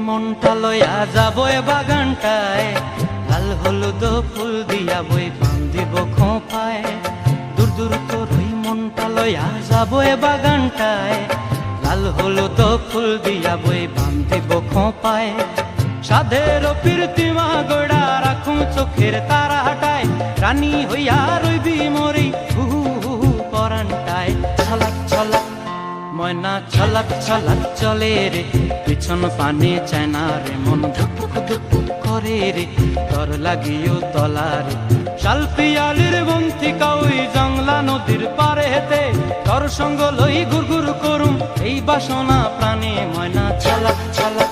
মনটা লইয়া যাবো এ বাগানটায়, লাল হলুদ ফুল দিয়া বই বান্ধিব খোঁপায়। দূর দূর তোর ওই মনটা লইয়া যাবো এ বাগানটায়, লাল হলুদ ফুল দিয়া বই বান্ধিব খোঁপায়। সাধের প্রীতিমা গোড়া রাখুম চোখের তারা হাটায়, রানী হইয়া রইবি মরি পরানটায়। ছলাক ছলাক ময়না ছলাক ছলাক চলে রে, পিছন পানে চায় না রে, মন ধুপুক ধুপুক করে রে, তর লাগিও তলারে। শাল পিয়ালির বন্তিকা ওই জংলা নদীর পারে হেতে, তর সঙ্গ লই ঘুর ঘুর করুম এই বাসনা প্রাণে। ময়না ছলাক ছলাক